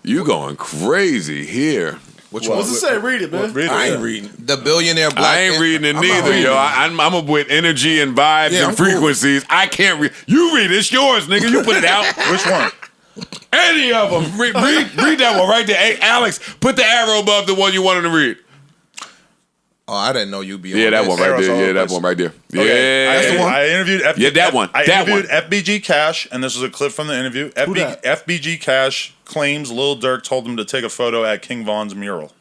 You going crazy here. Which one? What's it say? Read it, man. Read it, I ain't reading. The billionaire black. I ain't reading it neither, yo. I'm up with energy and vibes Yeah, and I'm cool. frequencies. I can't read. You read. It's yours, nigga. You put it out. Which one? Any of them. Read that one right there. Hey, Alex, put the arrow above the one you wanted to read. Oh, I didn't know you'd be on Yeah, that this. one right Arrows all there. Yeah, over that the one right there. Yeah. Okay, That's the one. I interviewed Yeah, that one. I That interviewed one. FBG Cash, and this was a clip from the interview. that? FBG Cash claims Lil Durk told him to take a photo at King Von's mural.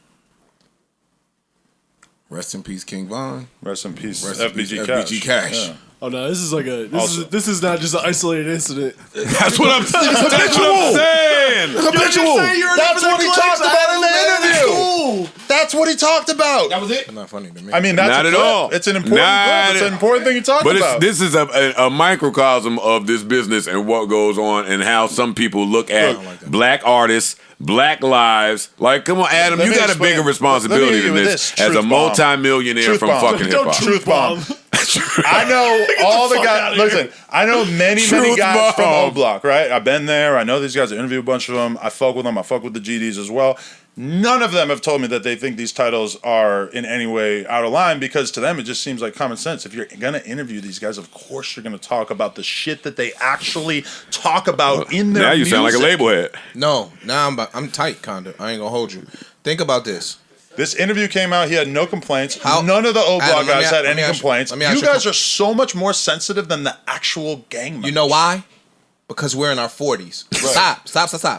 Rest in peace, King Von. Rest in peace, Rest in peace, FBG Cash. FBG Cash. Yeah. Oh no, this is like a Also- this is not just an isolated incident. That's what I'm saying. That's what I'm saying. Habitual. That's what he talked about in the interview. That's what he talked about. That was it. Not funny to me. I mean, that's Not a at clip. all. It's an important Not clip. It's at- an important thing he talked But about. this is a microcosm of this business and what goes on and how some people look at black artists, black lives. Like, come on, Adam, Let you me got a explain- bigger let responsibility me hit you than with this this. as a Truth bomb. multi-millionaire Truth from bomb. fucking hip Don't hop. truth Truth bomb. I know all the fuck guys. outta here. Listen, I know many Truth guys from bomb. O Block, right? I've been there. I know these guys. I interviewed a bunch of them. I fuck with them. I fuck with the GDs as well. None of them have told me that they think these titles are in any way out of line, because to them it just seems like common sense. If you're gonna interview these guys, of course you're gonna talk about the shit that they actually talk about in their Now you music. sound like a label head. No, now I'm tight, kinda. I ain't gonna hold you. Think about this. This interview came out. He had no complaints. How- None of the O Block Adam, let me guys a- had let any me ask you- complaints. let me ask You you a guys are so much more sensitive than the actual gang members. You know why? Because we're in our 40s. Stop.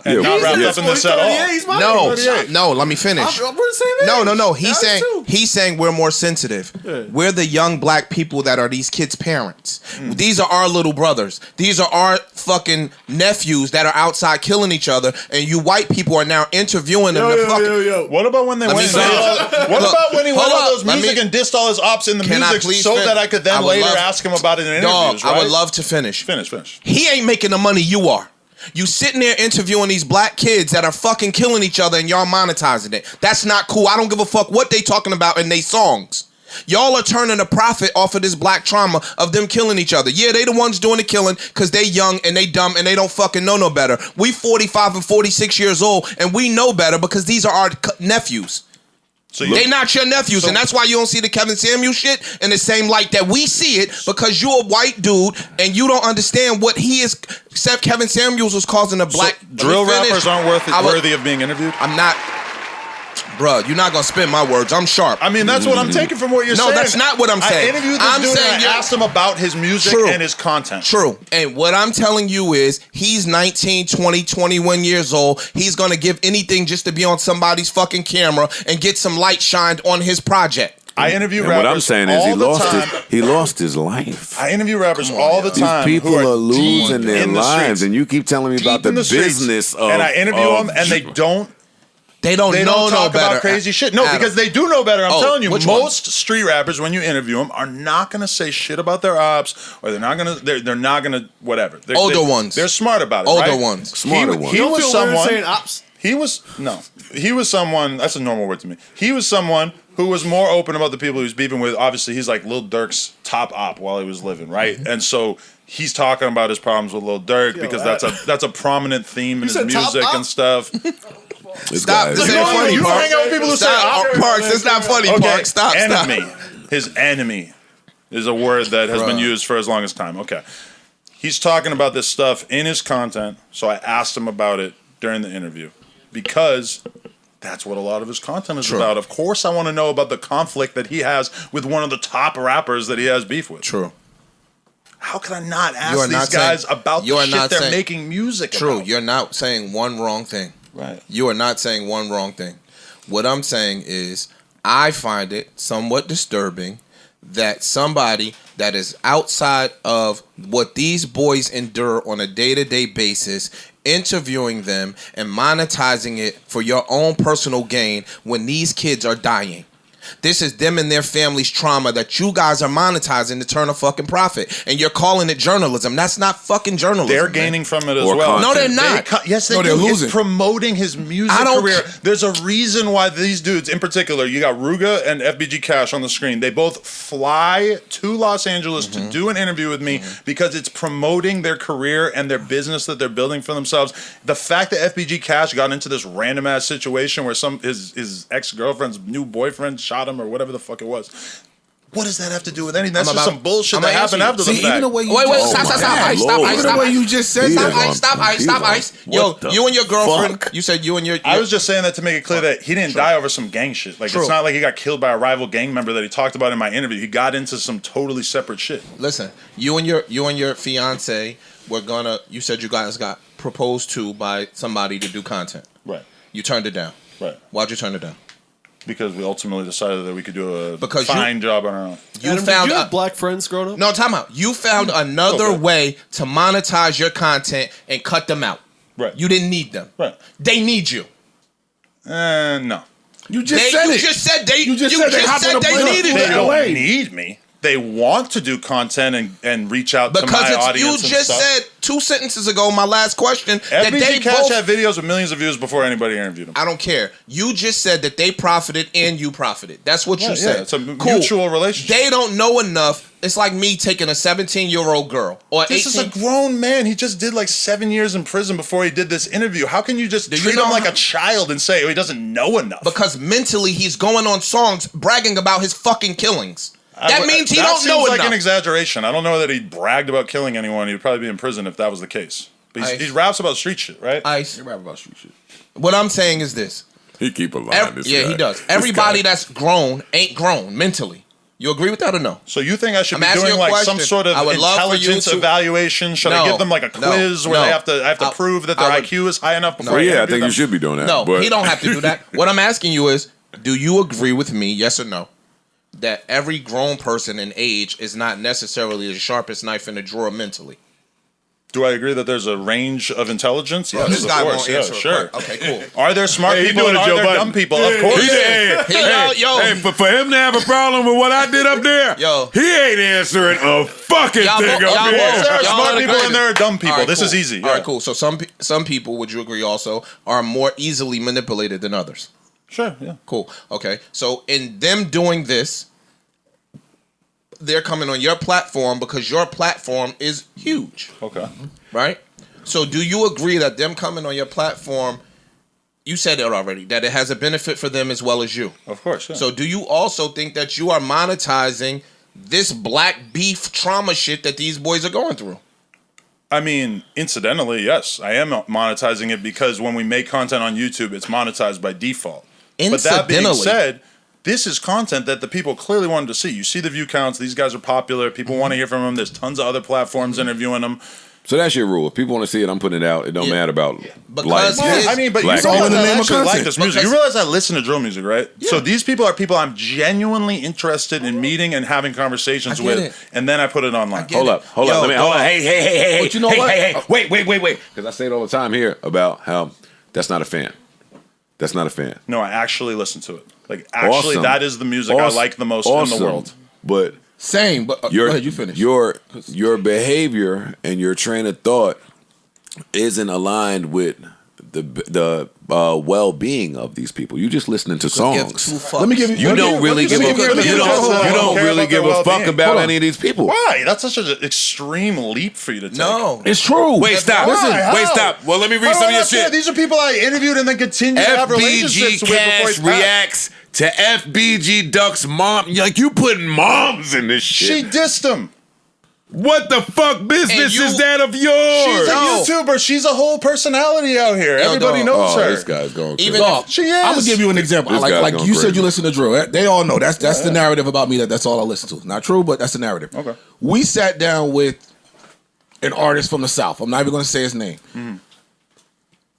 And Yeah, not wrapped yeah. up in this at all. Yeah, he's mine. No, 38. no, let me finish. We're the same age. No. Yeah, He's saying we're more sensitive. Yeah. We're the young black people that are these kids' parents. Mm. These are our little brothers. These are our fucking nephews that are outside killing each other, and you white people are now interviewing them. to fucking, Yo. What about when they Let went? me And finish. what Look, about when he went hold on up. those Let music me- and dissed all his ops in the Can I music please so fin- that I could I then would later love- ask him about it in Dog, interviews? I would right? love to finish. Finish. He ain't making the money you are. You sitting there interviewing these black kids that are fucking killing each other and y'all monetizing it. That's not cool. I don't give a fuck what they talking about in they songs. Y'all are turning a profit off of this black trauma of them killing each other. Yeah, they the ones doing the killing because they young and they dumb and they don't fucking know no better. We 45 and 46 years old and we know better because these are our nephews. So They not your nephews, and that's why you don't see the Kevin Samuels shit in the same light that we see it, because you're a white dude and you don't understand what he is. Except Kevin Samuels was causing a black drill Let me finish. rappers aren't worthy of being interviewed. I'm not, bruh. You're not gonna spin my words. I'm sharp. I mean, that's what I'm taking from what you're saying. No, that's not what I'm saying. I interviewed this I'm dude saying and you're- I asked him about his music True. and his content. True. And what I'm telling you is he's 19, 20, 21 years old. He's going to give anything just to be on somebody's fucking camera and get some light shined on his project. I interview And rappers what I'm saying is all the time. he lost his life. I interview rappers all the These time. people who are deep losing their in the lives, streets. and you keep telling me about Deep in the streets. business of. And I interview of- them, and they don't. They don't They know don't talk no better. about crazy shit. No, Adam. because they do know better. I'm Oh, telling you, which most street rappers, when you interview them, are not going to say shit about their ops, or they're not going to. They're not going to whatever. Older ones. They're smart about it. Older right? ones. Smarter ones. He You don't was feel weird someone. saying ops? He was someone. That's a normal word to me. He was someone who was more open about the people he was beefing with. Obviously, he's like Lil Durk's top op while he was living, right? Mm-hmm. And so he's talking about his problems with Lil Durk because that's a prominent theme in his said top music op? and stuff. This Stop. guy This is- ain't funny, you Parks. hang out with people who say Stop. op? Parks, it's not funny, Okay, Parks. Stop. enemy. His enemy is a word that has been Bruh. used for as long as time. Okay. He's talking about this stuff in his content, so I asked him about it during the interview because that's what a lot of his content is True. about. Of course, I want to know about the conflict that he has with one of the top rappers that he has beef with. True. How can I not You ask are these not guys saying- about you the are shit not they're saying- making music True. about? You're not saying one wrong thing. Right. You are not saying one wrong thing. What I'm saying is I find it somewhat disturbing that somebody that is outside of what these boys endure on a day-to-day basis, interviewing them and monetizing it for your own personal gain when these kids are dying. This is them and their family's trauma that you guys are monetizing to turn a fucking profit. And you're calling it journalism. That's not fucking journalism. They're gaining from it as Or well. No, they're not. Yes, they're losing. It's promoting his music I don't career. There's a reason why these dudes, in particular, you got Ruga and FBG Cash on the screen. They both fly to Los Angeles to do an interview with me because it's promoting their career and their business that they're building for themselves. The fact that FBG Cash got into this random ass situation where his ex-girlfriend's new boyfriend shot him or whatever the fuck it was. What does that have to do with anything? That's just some bullshit that happened after the fact. Even the way you Wait, just- stop, ice, Lord. stop, Even the way you just said Stop, that. stop, ice. Yo, What the you and your girlfriend, fuck? you said you and your I was just saying that to make it clear that he didn't die over some gang shit. Like, True. it's not like he got killed by a rival gang member that he talked about in my interview. He got into some totally separate shit. Listen, you and your fiance were gonna. You said you guys got proposed to by somebody to do content. Right. You turned it down. Right. Why'd you turn it down? Because we ultimately decided that we could do a Because fine job on our own. You Adam, found did you have black friends growing up? no time out. You found another Okay. way to monetize your content and cut them out. Right. You didn't need them. Right. They need you. No. You just said you it. just said they. You just said they hop on a plane needed They to you. don't LA. need me. They want to do content and reach out to Because my it's, audience you and just stuff. said 2 sentences ago, my last question, that they FBG Cash both. had videos with millions of views before anybody interviewed him. I don't care. You just said that they profited and you profited. That's what you Yeah, said. yeah, it's a mutual relationship. They don't know enough. It's like me taking a 17-year-old girl or This 18. is a grown man. He just did like 7 years in prison before he did this interview. How can you just you treat know him like how- a child and say, oh, he doesn't know enough? Because mentally he's going on songs bragging about his fucking killings. That means he don't know That seems like enough. an exaggeration. I don't know that he bragged about killing anyone. He'd probably be in prison if that was the case. But Ice. he raps about street shit, right? Ice. They rap about street shit. What I'm saying is this. He keep a line. This Yeah, guy. he does. This Everybody guy. that's grown ain't grown mentally. You agree with that or no? So you think I should I'm be asking doing you a like some question. sort of I would love for you intelligence to- evaluation? Should I No, give them like a quiz where no. I have to prove that their I would- IQ is high enough before Well, I yeah, I interview think them? you should be doing that. No, but he don't have to do that. What I'm asking you is, do you agree with me, yes or no, that every grown person in age is not necessarily the sharpest knife in the drawer mentally? Do I agree that there's a range of intelligence? Yes, This of guy course. won't Yeah, answer. sure. Okay, cool. Are there smart Hey, he people doing and it, are Joe there Budden. dumb people? Of He course. said, Yo, for him to have a problem with what I did up there, Yo. he ain't answering a fucking Y'all thing both- up y'all there. both- There are Y'all smart are people the and there are dumb people. All right, This is cool. easy. All right, Yeah. cool. So some people, would you agree, also are more easily manipulated than others? Sure, yeah. Cool. Okay. So in them doing this, they're coming on your platform because your platform is huge, Okay. right? So do you agree that them coming on your platform, you said it already, that it has a benefit for them as well as you? Of course, yeah. So do you also think that you are monetizing this black beef trauma shit that these boys are going through? I mean, incidentally, yes, I am monetizing it because when we make content on YouTube, it's monetized by default. But that being Incidentally. said, this is content that the people clearly wanted to see. You see the view counts. These guys are popular. People want to hear from them. There's tons of other platforms interviewing them. So that's your rule. If people want to see it, I'm putting it out. It don't Yeah. matter about Because life. his- I mean, but Black you realize in the I name of actually like content. this music. Because- You realize I listen to drill music, right? Yeah. So these people are people I'm genuinely interested in meeting and having conversations I get with, it. and then I put it online. get Hold it. up, hold Yo, up. Let me hold dog. on. Hey. But you know hey, what? Hey. Wait. Because I say it all the time here about how that's not a fan. That's not a fan. No, I actually listen to it. Like, actually, Awesome. that is the music I like the most in the world. But Same, but go ahead, you finish. Your behavior and your train of thought isn't aligned with the well-being of these people. You just listening to Give songs. two fucks. Let me give you. You let me- don't really let me give a let me you give don't care really about give their a fuck well-being. about Hold on. any of these people. Why? That's such an extreme leap for you to take. No. It's true. Wait, stop. Listen, Why? Wait, How? stop. Well, let me read How some do of I your not care? shit. These are people I interviewed and then continue to have relationships FBG with before Cash he passed. reacts to FBG Duck's mom. Like, you putting moms in this shit. She dissed him. What the fuck business And you- is that of She's yours? a No. YouTuber. She's a whole personality out here. Yo, Everybody dog. knows Oh, her. this guy's going crazy. Even Dog, She is. I'm gonna give you an example. This guy's Like going you said, crazy. you listen to drill. They all know that's the narrative about me. That's all I listen to. Not true, but that's the narrative. Okay. We sat down with an artist from the South. I'm not even gonna say his name.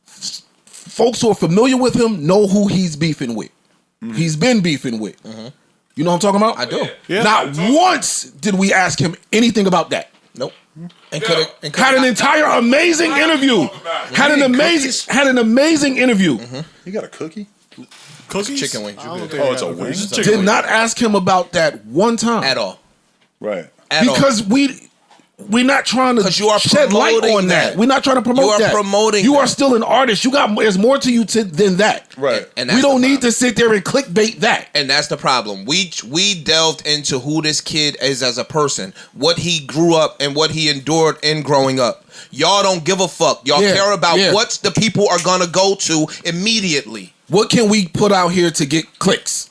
Folks who are familiar with him know who he's beefing with. He's been beefing with. You know what I'm talking about? I do. Yeah. Not once did we ask him anything about that. Nope. And could have Had an entire amazing interview. Had an amazing interview. You got a cookie? Cookies? Chicken wings. I don't think Oh, I it's a got wing? cookies. It's Did chicken not ask him about that one time at all. Right. At all. because we're not trying to 'Cause you are shed light promoting on that. that. We're not trying to promote You are that. promoting You are that. still an artist. There's more to you than that. Right. And We that's don't the need problem. to sit there and clickbait that. And that's the problem. We delved into who this kid is as a person, what he grew up and what he endured in growing up. Y'all don't give a fuck. Y'all Yeah, care about yeah. what the people are gonna go to immediately. What can we put out here to get clicks?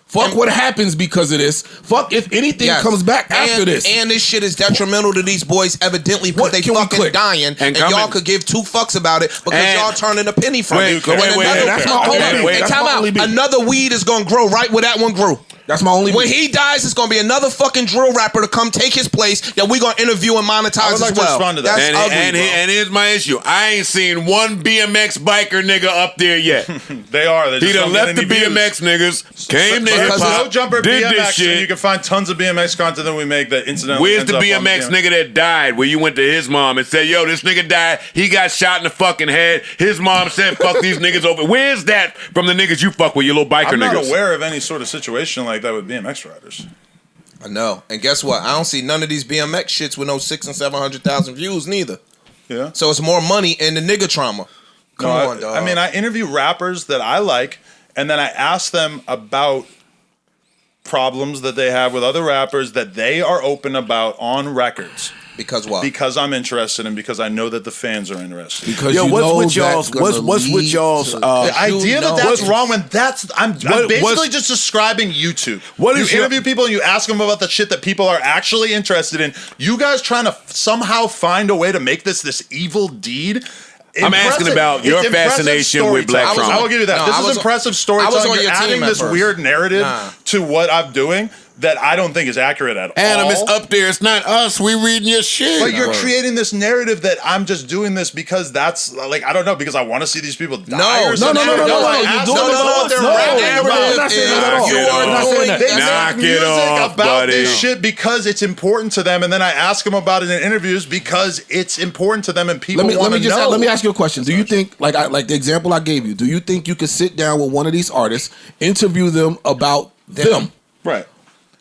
Fuck And- what happens because of this. Fuck if anything Yes. comes back after And- this. And this shit is detrimental to these boys, evidently, because What they can we fucking click? dying, and coming- y'all could give two fucks about it because And- y'all turning a penny from Wait, it. wait, And wait, another- that's my hold only on, beef. and That's time my out. only beef. Another weed is gonna grow right where that one grew. That's my only When beef. he dies, it's gonna be another fucking drill rapper to come take his place that we gonna interview and monetize I would like as to well. respond to that. That's ugly, bro. And here's my issue. I ain't seen one BMX biker nigga up there yet. They are. They He just done don't left get the any views. BMX niggas, came to hip because hop, No Jumper did BMX, this shit. and you can find tons of BMX content that we make that incidentally Where's ends the up on BMX nigga that died where you went to his mom and said, yo, this nigga died, he got shot in the fucking head, his mom said, fuck these niggas over. Where's that from the niggas you fuck with, you little biker I'm not niggas? aware of any sort of situation like that with BMX riders. I know. And guess what? I don't see none of these BMX shits with no 600,000 and 700,000 views neither. Yeah. So it's more money in the nigga trauma. Come No, on, dog. I mean, I interview rappers that I like, and then I ask them about problems that they have with other rappers that they are open about on records. because what? Because I'm interested and because I know that the fans are interested. Because Yo, you what's know with that's y'all's gonna what's with lead y'all's to- The idea that that's what's- wrong when I'm What- basically what's- just describing YouTube. What you is your- interview people and you ask them about the shit that people are actually interested in. You guys trying to somehow find a way to make this evil deed. I'm asking about your It's impressive fascination with Black storytelling. Trauma. I will give you that. No, this I is was- impressive I was storytelling. on You're your team adding at this first. weird narrative Nah. to what I'm doing that I don't think is accurate at Adam, all. it's up there. It's not us. We reading your shit. But you're creating this narrative that I'm just doing this because that's like I don't know because I want to see these people die. No, or no, something. no, no, no, I no, ask you're them doing about it. what they're No, rapping I'm about. not saying is that at all. you Knock are it off. doing They that's Knock make it music off, about buddy. this shit because it's important to them, and then I ask them about it in interviews because it's important to them, and people Let want me to just know. let me ask you a question. Do you think like the example I gave you? Do you think you could sit down with one of these artists, interview them about them Right.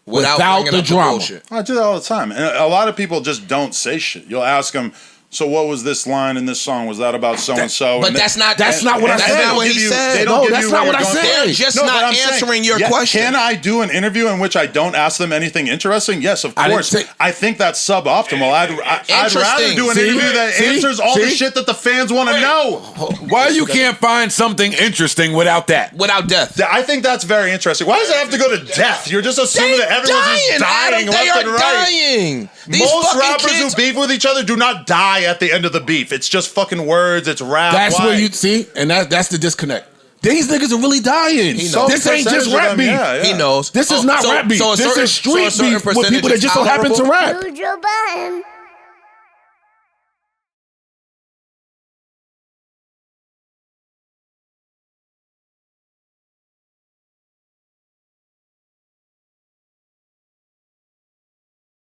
without without bringing the up drama? bullshit. I do that all the time, and a lot of people just don't say shit. You'll ask them, "So what was this line in this song? Was that about so and so?" But that's not what I that's said. not what he said. They don't No, give that's you not where what you're I going. said. They're just No, not but I'm saying, answering your yeah, question. Can I do an interview in which I don't ask them anything interesting? Yes, of I didn't course. say- I think that's suboptimal. I'd rather Interesting. do an See? interview that See? answers all the See? shit that the fans want to know. Why you can't find something interesting without that? Without death. I think that's very interesting. Why does it have to go to death? You're just assuming that everyone's just dying Adam, left they and are right. dying. These Most fucking rappers kids. who beef with each other do not die at the end of the beef. It's just fucking words. It's rap. That's Why? where you see, and that's the disconnect. These niggas are really dying. He This knows. ain't just Percentage of rap them, beef. yeah. He knows. This is not So- rap beef. so a This certain- is street so a certain beef with percentage people that is just so happen to tolerable? rap. Joe Budden.